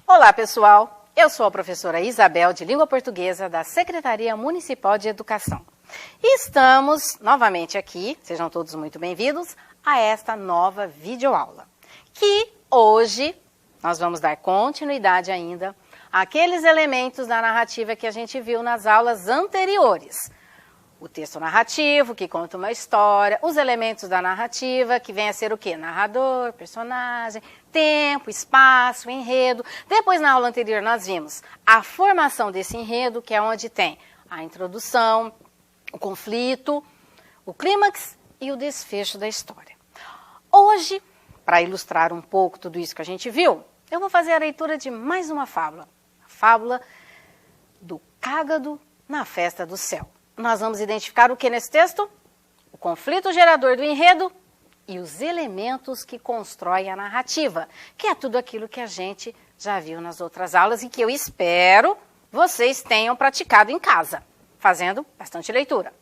Olá, pessoal! Eu sou a professora Isabel, de Língua Portuguesa, da Secretaria Municipal de Educação. E estamos novamente aqui, sejam todos muito bem-vindos, a esta nova videoaula, que hoje nós vamos dar continuidade ainda àqueles elementos da narrativa que a gente viu nas aulas anteriores. O texto narrativo, que conta uma história, os elementos da narrativa, que vem a ser o quê? Narrador, personagem, tempo, espaço, enredo. Depois, na aula anterior, nós vimos a formação desse enredo, que é onde tem a introdução, o conflito, o clímax e o desfecho da história. Hoje, para ilustrar um pouco tudo isso que a gente viu, eu vou fazer a leitura de mais uma fábula. A fábula do Cágado na Festa do Céu. Nós vamos identificar o que nesse texto? O conflito gerador do enredo e os elementos que constroem a narrativa, que é tudo aquilo que a gente já viu nas outras aulas e que eu espero vocês tenham praticado em casa, fazendo bastante leitura.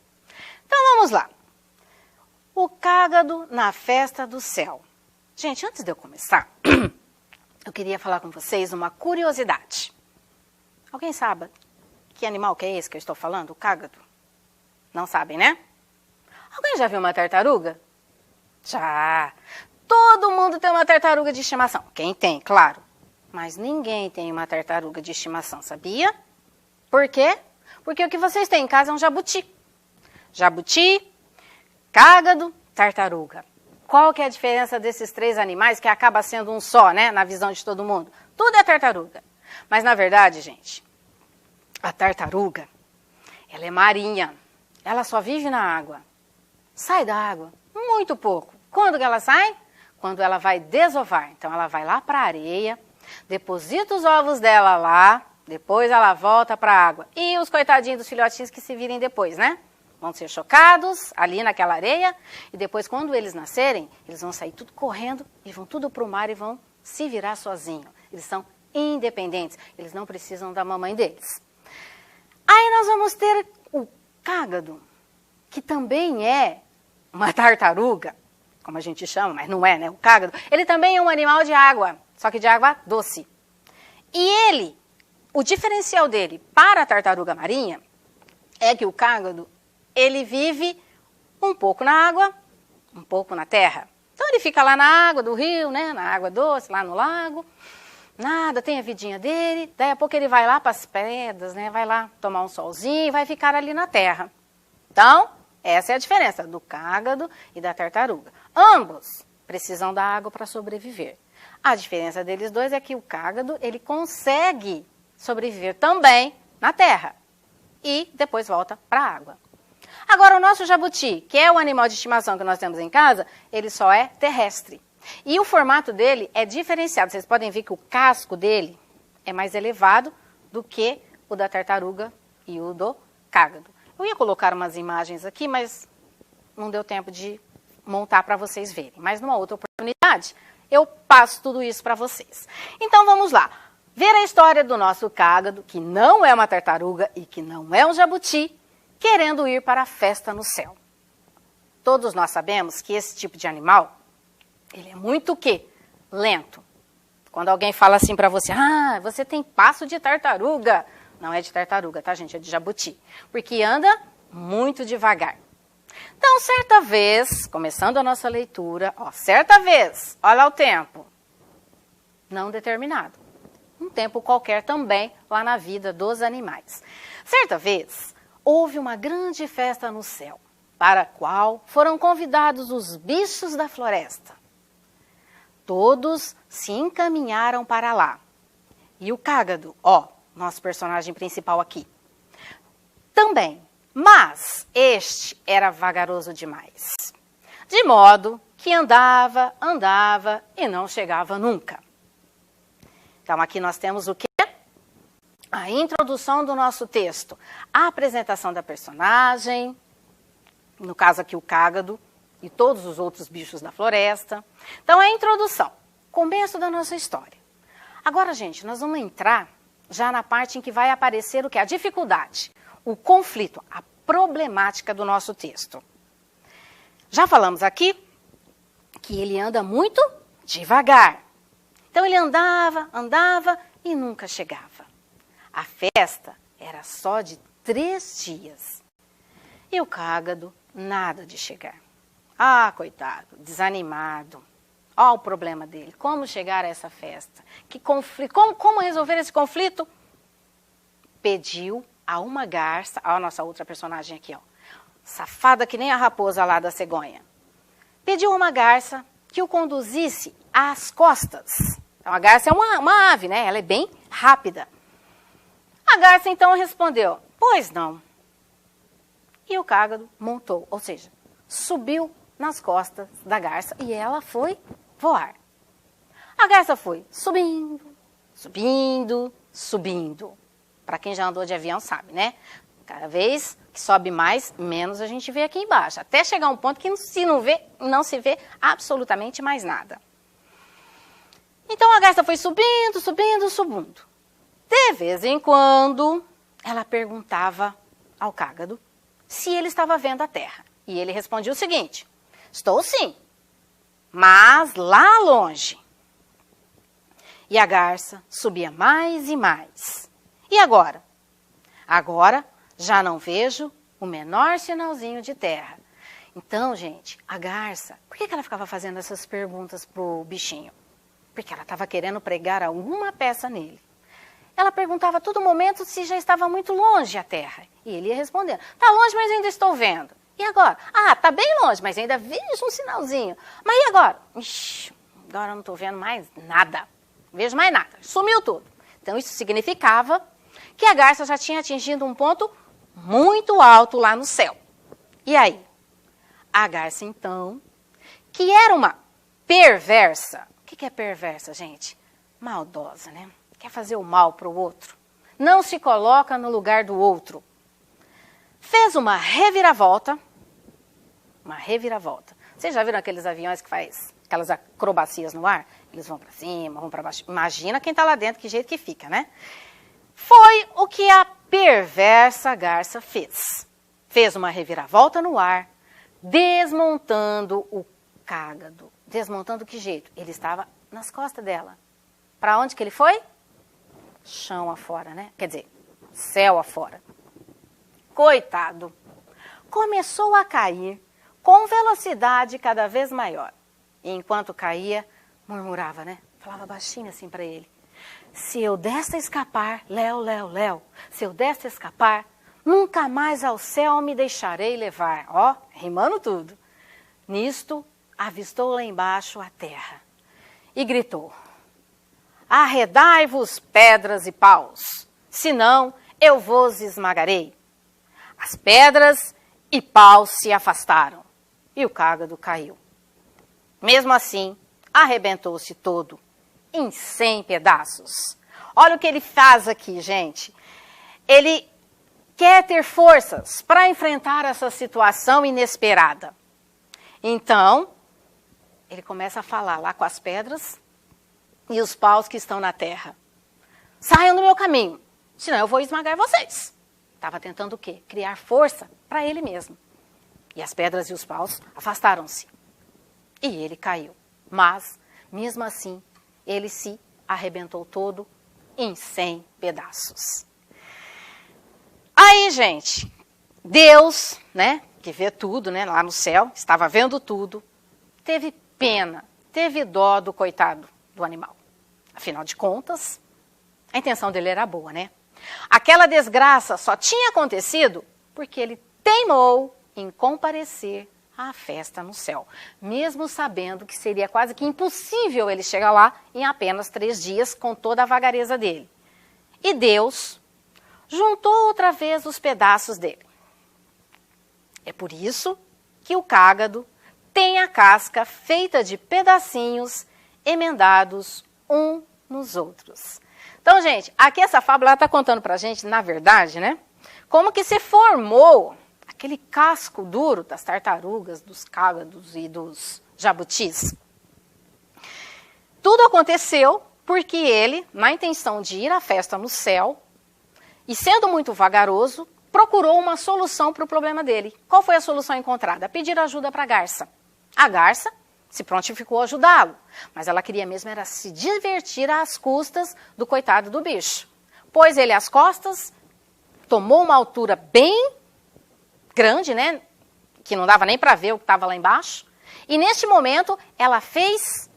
Então vamos lá. O Cágado na Festa do Céu. Gente, antes de eu começar, eu queria falar com vocês uma curiosidade. Alguém sabe que animal que é esse que eu estou falando? O cágado? Não sabem, né? Alguém já viu uma tartaruga? Já! Todo mundo tem uma tartaruga de estimação. Quem tem, claro. Mas ninguém tem uma tartaruga de estimação, sabia? Por quê? Porque o que vocês têm em casa é um jabuti. Jabuti, cágado, tartaruga. Qual que é a diferença desses três animais que acaba sendo um só, né? Na visão de todo mundo? Tudo é tartaruga. Mas, na verdade, gente, a tartaruga, ela é marinha. Ela só vive na água. Sai da água muito pouco. Quando que ela sai? Quando ela vai desovar. Então, ela vai lá para a areia, deposita os ovos dela lá, depois ela volta para a água. E os coitadinhos dos filhotinhos que se virem depois, né? Vão ser chocados ali naquela areia. E depois, quando eles nascerem, eles vão sair tudo correndo e vão tudo para o mar e vão se virar sozinhos. Eles são independentes. Eles não precisam da mamãe deles. Aí nós vamos ter o cágado, que também é uma tartaruga, como a gente chama, mas não é, né? O cágado, ele também é um animal de água, só que de água doce. E ele, o diferencial dele para a tartaruga marinha é que o cágado, ele vive um pouco na água, um pouco na terra. Então ele fica lá na água do rio, né? Na água doce, lá no lago. Nada, tem a vidinha dele, daí a pouco ele vai lá para as pedras, né? Vai lá tomar um solzinho e vai ficar ali na terra. Então, essa é a diferença do cágado e da tartaruga. Ambos precisam da água para sobreviver. A diferença deles dois é que o cágado, ele consegue sobreviver também na terra e depois volta para a água. Agora, o nosso jabuti, que é o animal de estimação que nós temos em casa, ele só é terrestre. E o formato dele é diferenciado. Vocês podem ver que o casco dele é mais elevado do que o da tartaruga e o do cágado. Eu ia colocar umas imagens aqui, mas não deu tempo de montar para vocês verem. Mas numa outra oportunidade, eu passo tudo isso para vocês. Então vamos lá. Ver a história do nosso cágado, que não é uma tartaruga e que não é um jabuti, querendo ir para a festa no céu. Todos nós sabemos que esse tipo de animal, ele é muito o quê? Lento. Quando alguém fala assim para você, você tem passo de tartaruga. Não é de tartaruga, tá, gente? É de jabuti. Porque anda muito devagar. Então, certa vez, começando a nossa leitura, certa vez, olha lá o tempo. Não determinado. Um tempo qualquer também lá na vida dos animais. Certa vez, houve uma grande festa no céu, para a qual foram convidados os bichos da floresta. Todos se encaminharam para lá. E o cágado, nosso personagem principal aqui, também. Mas este era vagaroso demais. De modo que andava e não chegava nunca. Então aqui nós temos o quê? A introdução do nosso texto. A apresentação da personagem, no caso aqui o cágado, e todos os outros bichos da floresta. Então, é a introdução, começo da nossa história. Agora, gente, nós vamos entrar já na parte em que vai aparecer o que? A dificuldade, o conflito, a problemática do nosso texto. Já falamos aqui que ele anda muito devagar. Então, ele andava e nunca chegava. A festa era só de 3 dias. E o cágado, nada de chegar. Ah, coitado, desanimado. Olha o problema dele. Como chegar a essa festa? Que conflito? Como resolver esse conflito? Pediu a uma garça, a nossa outra personagem aqui, ó, safada que nem a raposa lá da cegonha. Pediu a uma garça que o conduzisse às costas. Então, a garça é uma ave, né? Ela é bem rápida. A garça então respondeu, pois não. E o cágado montou, ou seja, subiu nas costas da garça e ela foi voar. A garça foi subindo, subindo, subindo. Para quem já andou de avião sabe, né? Cada vez que sobe mais, menos a gente vê aqui embaixo. Até chegar um ponto que não se vê absolutamente mais nada. Então a garça foi subindo, subindo, subindo. De vez em quando, ela perguntava ao cágado se ele estava vendo a terra. E ele respondia o seguinte, estou sim, mas lá longe. E a garça subia mais e mais. E agora? Agora já não vejo o menor sinalzinho de terra. Então, gente, a garça, por que ela ficava fazendo essas perguntas pro bichinho? Porque ela estava querendo pregar alguma peça nele. Ela perguntava a todo momento se já estava muito longe a terra. E ele ia respondendo, está longe, mas ainda estou vendo. E agora? Ah, está bem longe, mas ainda vejo um sinalzinho. Mas e agora? Ixi, agora eu não estou vendo mais nada. Não vejo mais nada. Sumiu tudo. Então, isso significava que a garça já tinha atingido um ponto muito alto lá no céu. E aí? A garça, então, que era uma perversa. O que é perversa, gente? Maldosa, né? Quer fazer o mal para o outro. Não se coloca no lugar do outro. Fez uma reviravolta. Uma reviravolta. Vocês já viram aqueles aviões que faz aquelas acrobacias no ar? Eles vão para cima, vão para baixo. Imagina quem está lá dentro, que jeito que fica, né? Foi o que a perversa garça fez. Fez uma reviravolta no ar, desmontando o cágado. Desmontando que jeito? Ele estava nas costas dela. Para onde que ele foi? Chão afora, né? Quer dizer, céu afora. Coitado. Começou a cair com velocidade cada vez maior. E enquanto caía, murmurava, né? Falava baixinho assim para ele. Se eu desta escapar, Léo, Léo, Léo, se eu desta escapar, nunca mais ao céu me deixarei levar. Ó, rimando tudo. Nisto, avistou lá embaixo a terra e gritou, arredai-vos pedras e paus, senão eu vos esmagarei. As pedras e paus se afastaram e o cágado caiu. Mesmo assim, arrebentou-se todo em 100 pedaços. Olha o que ele faz aqui, gente. Ele quer ter forças para enfrentar essa situação inesperada. Então, ele começa a falar lá com as pedras e os paus que estão na terra. Saiam do meu caminho, senão eu vou esmagar vocês. Estava tentando o quê? Criar força para ele mesmo. E as pedras e os paus afastaram-se. E ele caiu. Mas, mesmo assim, ele se arrebentou todo em 100 pedaços. Aí, gente, Deus, né, que vê tudo, né, lá no céu, estava vendo tudo, teve pena, teve dó do coitado do animal. Afinal de contas, a intenção dele era boa, né? Aquela desgraça só tinha acontecido porque ele teimou em comparecer à festa no céu, mesmo sabendo que seria quase que impossível ele chegar lá em apenas 3 dias com toda a vagareza dele. E Deus juntou outra vez os pedaços dele. É por isso que o cágado tem a casca feita de pedacinhos emendados um nos outros. Então, gente, aqui essa fábula está contando para a gente, na verdade, né, como que se formou aquele casco duro das tartarugas, dos cágados e dos jabutis. Tudo aconteceu porque ele, na intenção de ir à festa no céu, e sendo muito vagaroso, procurou uma solução para o problema dele. Qual foi a solução encontrada? Pedir ajuda para a garça. A garça, se prontificou a ajudá-lo, mas ela queria mesmo era se divertir às custas do coitado do bicho. Pôs ele às costas, tomou uma altura bem grande, né, que não dava nem para ver o que estava lá embaixo, e neste momento ela fez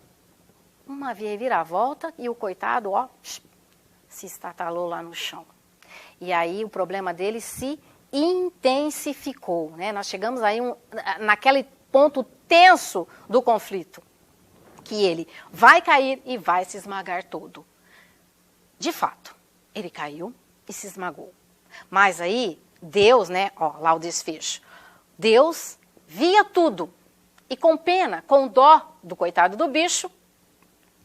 uma reviravolta e o coitado, ó, se estatalou lá no chão. E aí o problema dele se intensificou, né? Nós chegamos aí naquele ponto tenso do conflito, que ele vai cair e vai se esmagar todo. De fato, ele caiu e se esmagou. Mas aí, Deus, né, ó, lá o desfecho, Deus via tudo e com pena, com dó do coitado do bicho,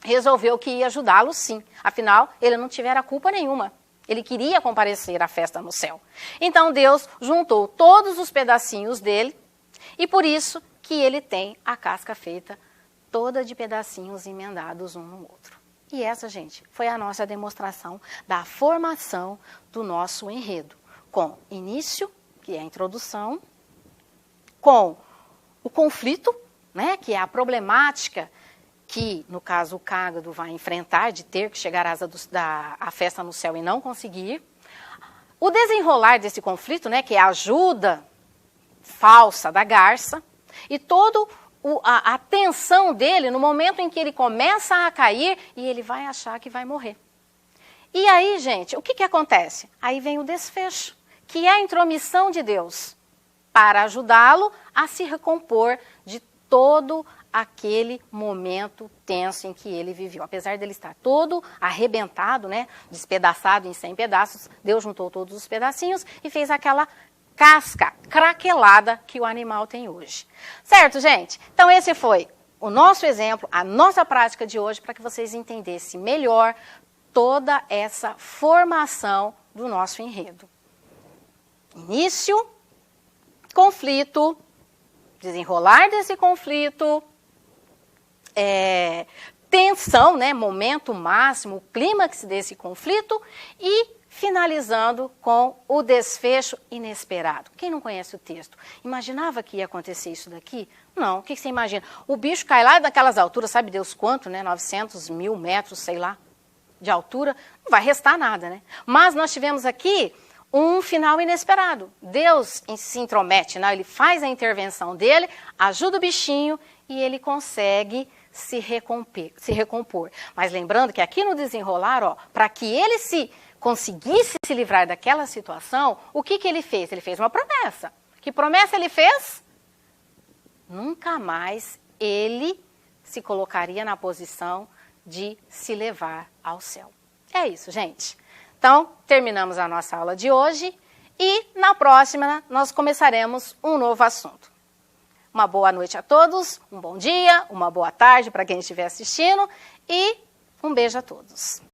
resolveu que ia ajudá-lo sim. Afinal, ele não tivera culpa nenhuma. Ele queria comparecer à festa no céu. Então Deus juntou todos os pedacinhos dele e por isso que ele tem a casca feita toda de pedacinhos emendados um no outro. E essa, gente, foi a nossa demonstração da formação do nosso enredo. Com início, que é a introdução, com o conflito, né, que é a problemática que, no caso, o Cágado vai enfrentar, de ter que chegar à festa no céu e não conseguir. O desenrolar desse conflito, né, que é a ajuda falsa da garça, e toda a tensão dele no momento em que ele começa a cair e ele vai achar que vai morrer. E aí, gente, o que acontece? Aí vem o desfecho, que é a intromissão de Deus para ajudá-lo a se recompor de todo aquele momento tenso em que ele viveu. Apesar dele estar todo arrebentado, né, despedaçado em 100 pedaços, Deus juntou todos os pedacinhos e fez aquela casca craquelada que o animal tem hoje. Certo, gente? Então esse foi o nosso exemplo, a nossa prática de hoje, para que vocês entendessem melhor toda essa formação do nosso enredo. Início, conflito, desenrolar desse conflito, tensão, né, momento máximo, o clímax desse conflito e finalizando com o desfecho inesperado. Quem não conhece o texto, imaginava que ia acontecer isso daqui? Não, o que você imagina? O bicho cai lá daquelas alturas, sabe Deus quanto, né, 900, 1000 metros, sei lá, de altura, não vai restar nada, né? Mas nós tivemos aqui um final inesperado. Deus se intromete, né? Ele faz a intervenção dele, ajuda o bichinho e ele consegue se recompor. Mas lembrando que aqui no desenrolar, ó, para que ele conseguisse se livrar daquela situação, o que ele fez? Ele fez uma promessa. Que promessa ele fez? Nunca mais ele se colocaria na posição de se levar ao céu. É isso, gente. Então, terminamos a nossa aula de hoje e na próxima nós começaremos um novo assunto. Uma boa noite a todos, um bom dia, uma boa tarde para quem estiver assistindo e um beijo a todos.